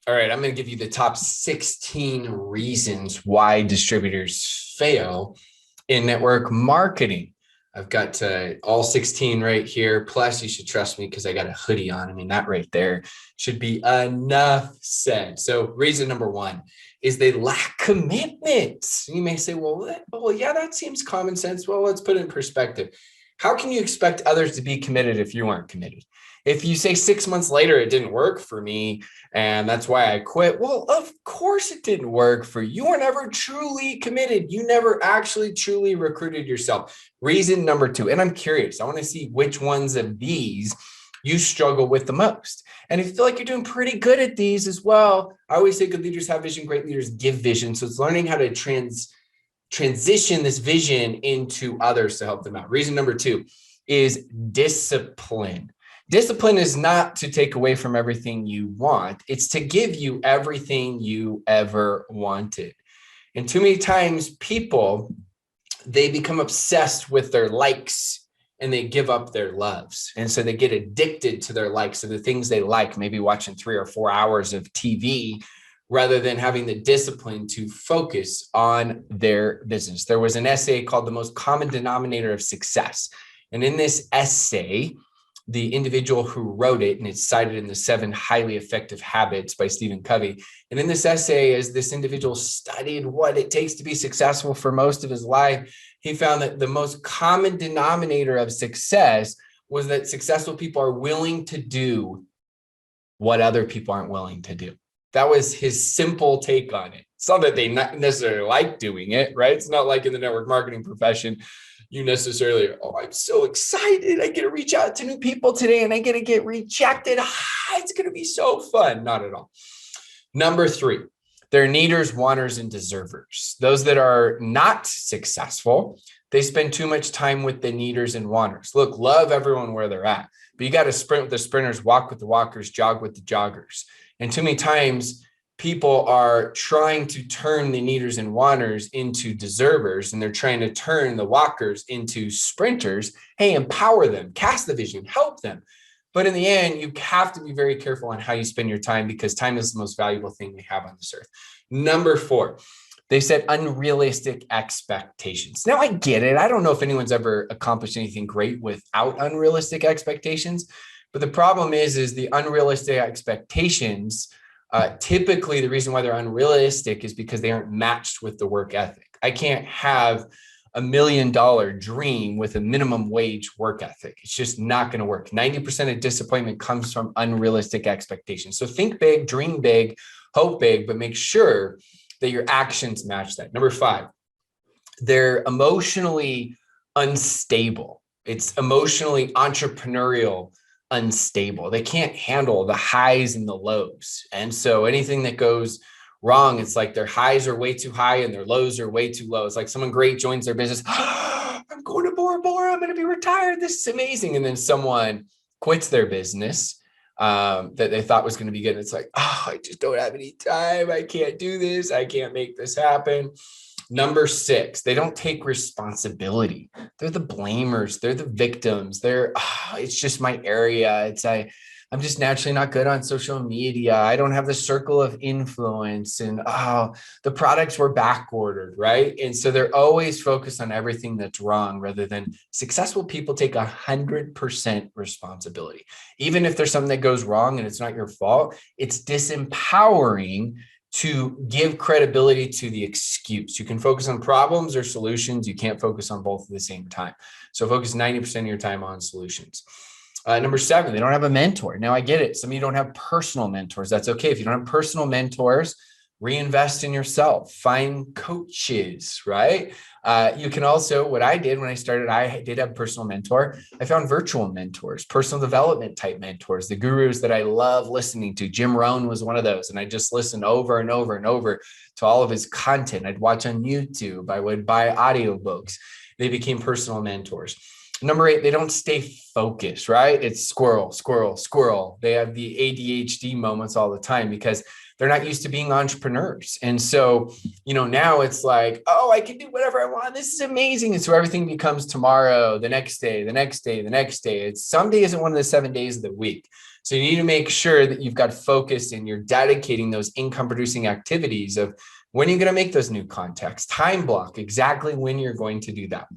All right, I'm going to give you the top 16 reasons why distributors fail in network marketing. I've got all 16 right here. Plus, you should trust me because I got a hoodie on. I mean, that right there should be enough said. So, reason number one is they lack commitment. You may say, well, yeah, that seems common sense. Well, let's put it in perspective. How can you expect others to be committed if you aren't committed? If you say 6 months later, it didn't work for me, and that's why I quit. Well, of course it didn't work for you. You were never truly committed. You never actually truly recruited yourself. Reason number two, and I'm curious, I want to see which ones of these you struggle with the most. And if you feel like you're doing pretty good at these as well, I always say good leaders have vision, great leaders give vision. So it's learning how to transition this vision into others to help them out. Reason number two is discipline. Discipline is not to take away from everything you want. It's to give you everything you ever wanted. And too many times people, they become obsessed with their likes and they give up their loves. And so they get addicted to their likes, to the things they like, maybe watching 3 or 4 hours of TV rather than having the discipline to focus on their business. There was an essay called The Most Common Denominator of Success. And in this essay, the individual who wrote it, and it's cited in the 7 Highly Effective Habits by Stephen Covey. And in this essay, as this individual studied what it takes to be successful for most of his life, he found that the most common denominator of success was that successful people are willing to do what other people aren't willing to do. That was his simple take on it. It's not that they not necessarily like doing it, right? It's not like in the network marketing profession, you necessarily, oh, I'm so excited. I get to reach out to new people today and I get to get rejected. It's going to be so fun. Not at all. Number 3, they're needers, wanters, and deservers. Those that are not successful, they spend too much time with the needers and wanters. Look, love everyone where they're at, but you got to sprint with the sprinters, walk with the walkers, jog with the joggers. And too many times, people are trying to turn the needers and wanters into deservers, and they're trying to turn the walkers into sprinters. Hey, empower them, cast the vision, help them. But in the end, you have to be very careful on how you spend your time because time is the most valuable thing we have on this earth. Number 4, they set unrealistic expectations. Now, I get it. I don't know if anyone's ever accomplished anything great without unrealistic expectations. But the problem is the unrealistic expectations, typically the reason why they're unrealistic is because they aren't matched with the work ethic. I can't have $1 million dream with a minimum wage work ethic. It's just not going to work. 90% of disappointment comes from unrealistic expectations. So think big, dream big, hope big, but make sure that your actions match that. Number 5, they're emotionally unstable. It's emotionally entrepreneurial unstable. They can't handle the highs and the lows. And so anything that goes wrong, it's like their highs are way too high and their lows are way too low. It's like someone great joins their business. I'm going to Bora Bora. I'm going to be retired. This is amazing. And then someone quits their business that they thought was going to be good. It's like, I just don't have any time. I can't do this. I can't make this happen. Number 6, they don't take responsibility. They're the blamers. They're the victims. It's just my area. I'm just naturally not good on social media. I don't have the circle of influence, and the products were back ordered, right? And so they're always focused on everything that's wrong rather than successful people take 100% responsibility. Even if there's something that goes wrong and it's not your fault, it's disempowering to give credibility to the excuse. You can focus on problems or solutions. You can't focus on both at the same time. So focus 90% of your time on solutions. Number 7, they don't have a mentor. Now I get it. Some of you don't have personal mentors. That's okay. If you don't have personal mentors, reinvest in yourself, find coaches, right? You can also, what I did when I started, I did have a personal mentor. I found virtual mentors, personal development type mentors, the gurus that I love listening to. Jim Rohn was one of those. And I just listened over and over and over to all of his content. I'd watch on YouTube. I would buy audiobooks. They became personal mentors. Number 8, they don't stay focused, right? It's squirrel, squirrel, squirrel. They have the ADHD moments all the time because they're not used to being entrepreneurs. And so, now it's like, oh, I can do whatever I want. This is amazing. And so everything becomes tomorrow, the next day, the next day, the next day. It's someday isn't one of the 7 days of the week. So you need to make sure that you've got focus and you're dedicating those income producing activities of when you're going to make those new contacts, time block exactly when you're going to do that.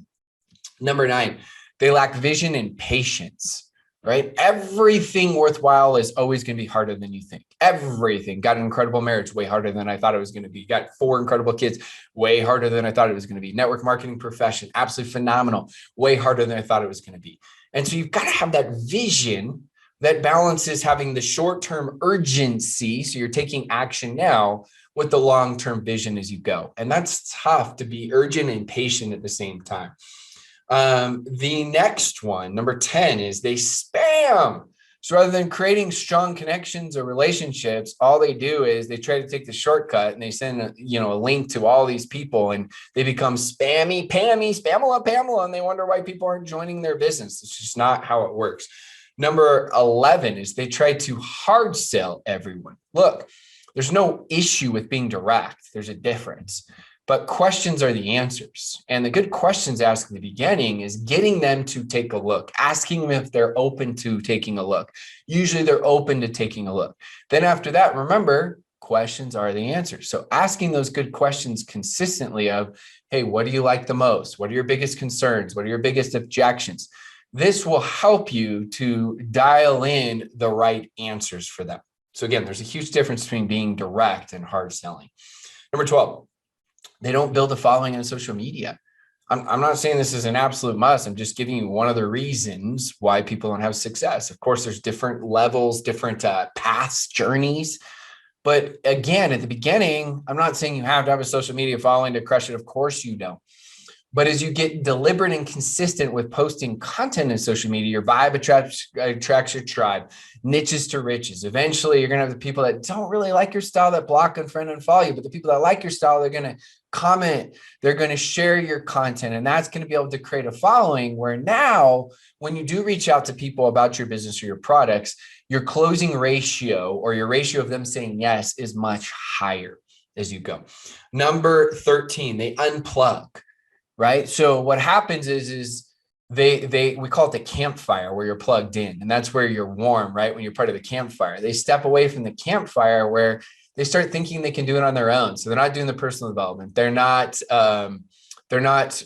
Number 9, they lack vision and patience, right? Everything worthwhile is always going to be harder than you think. Everything. Got an incredible marriage, way harder than I thought it was going to be. Got 4 incredible kids, way harder than I thought it was going to be. Network marketing profession, absolutely phenomenal, way harder than I thought it was going to be. And so you've got to have that vision that balances having the short-term urgency, so you're taking action now, with the long-term vision as you go. And that's tough to be urgent and patient at the same time. The next one, number 10, is they spam. So rather than creating strong connections or relationships, all they do is they try to take the shortcut and they send a link to all these people and they become spammy, Pammy, Spamela, Pamela, and they wonder why people aren't joining their business. It's just not how it works. Number 11 is they try to hard sell everyone. Look, there's no issue with being direct. There's a difference. But questions are the answers. And the good questions asked in the beginning is getting them to take a look, asking them if they're open to taking a look. Usually they're open to taking a look. Then after that, remember, questions are the answers. So asking those good questions consistently of, hey, what do you like the most? What are your biggest concerns? What are your biggest objections? This will help you to dial in the right answers for them. So again, there's a huge difference between being direct and hard selling. Number 12. They don't build a following on social media. I'm not saying this is an absolute must. I'm just giving you one of the reasons why people don't have success. Of course, there's different levels, different paths, journeys. But again, at the beginning, I'm not saying you have to have a social media following to crush it. Of course you don't. But as you get deliberate and consistent with posting content in social media, your vibe attracts your tribe, niches to riches. Eventually, you're going to have the people that don't really like your style that block, unfriend, unfollow you. But the people that like your style, they're going to comment, they're going to share your content. And that's going to be able to create a following where now, when you do reach out to people about your business or your products, your closing ratio or your ratio of them saying yes is much higher as you go. Number 13, they unplug. Right. So what happens is we call it the campfire where you're plugged in, and that's where you're warm, right? When you're part of the campfire, they step away from the campfire where they start thinking they can do it on their own. So they're not doing the personal development. They're not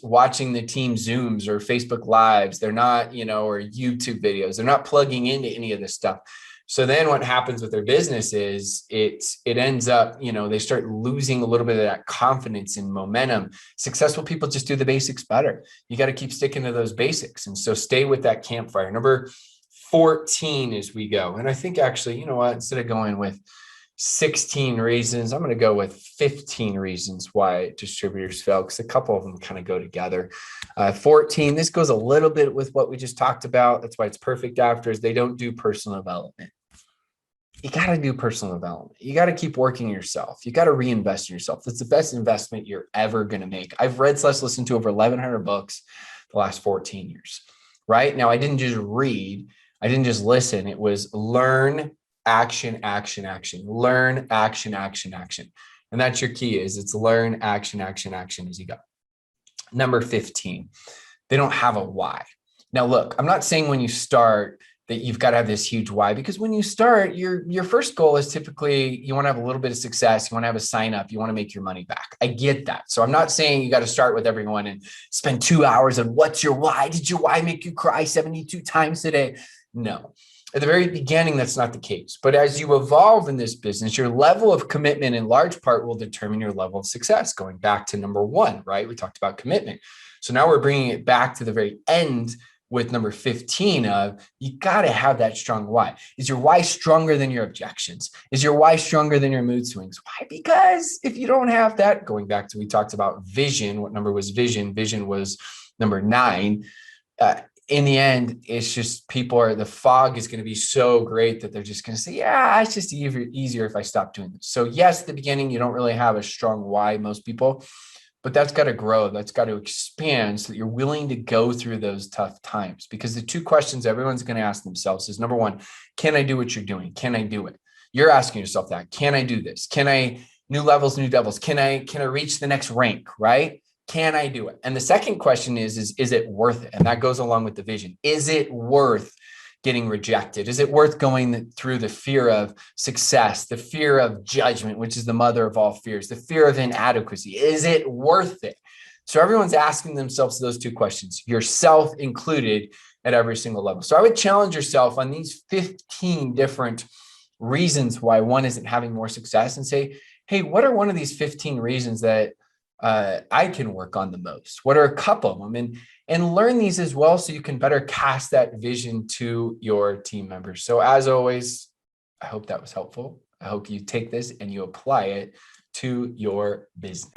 watching the team Zooms or Facebook Lives. They're not, or YouTube videos. They're not plugging into any of this stuff. So then what happens with their business is it ends up, they start losing a little bit of that confidence and momentum. Successful people just do the basics better. You got to keep sticking to those basics. And so stay with that campfire. Number 14 as we go. And I think actually, you know what, instead of going with 16 reasons, I'm going to go with 15 reasons why distributors fail, because a couple of them kind of go together. 14, this goes a little bit with what we just talked about. That's why it's perfect after, is they don't do personal development. You got to do personal development. You got to keep working yourself. You got to reinvest in yourself. That's the best investment you're ever going to make. I've read / listened to over 1,100 books the last 14 years, right? Now, I didn't just read. I didn't just listen. It was learn, action, action, action, learn, action, action, action. And that's your key is it's learn, action, action, action as you go. Number 15, they don't have a why. Now, look, I'm not saying when you start that you've got to have this huge why, because when you start, your first goal is typically you want to have a little bit of success. You want to have a sign up. You want to make your money back. I get that. So I'm not saying you got to start with everyone and spend 2 hours on what's your why? Did your why make you cry 72 times today? No. At the very beginning, that's not the case. But as you evolve in this business, your level of commitment in large part will determine your level of success. Going back to number 1, right? We talked about commitment. So now we're bringing it back to the very end with number 15 of you got to have that strong why. Is your why stronger than your objections? Is your why stronger than your mood swings? Why? Because if you don't have that, going back to, we talked about vision. What number was vision? Vision was number 9. In the end, it's just the fog is going to be so great that they're just going to say, yeah, it's just easier if I stop doing this. So yes, at the beginning, you don't really have a strong why, most people, but that's got to grow. That's got to expand so that you're willing to go through those tough times. Because the two questions everyone's going to ask themselves is, number one, can I do what you're doing? Can I do it? You're asking yourself that. Can I do this? Can I, new levels, new devils? Can I reach the next rank, right? Can I do it? And the second question is it worth it? And that goes along with the vision. Is it worth getting rejected? Is it worth going through the fear of success, the fear of judgment, which is the mother of all fears, the fear of inadequacy? Is it worth it? So everyone's asking themselves those two questions, yourself included, at every single level. So I would challenge yourself on these 15 different reasons why one isn't having more success, and say, hey, what are one of these 15 reasons that I can work on the most? What are a couple of them? And learn these as well so you can better cast that vision to your team members. So as always, I hope that was helpful. I hope you take this and you apply it to your business.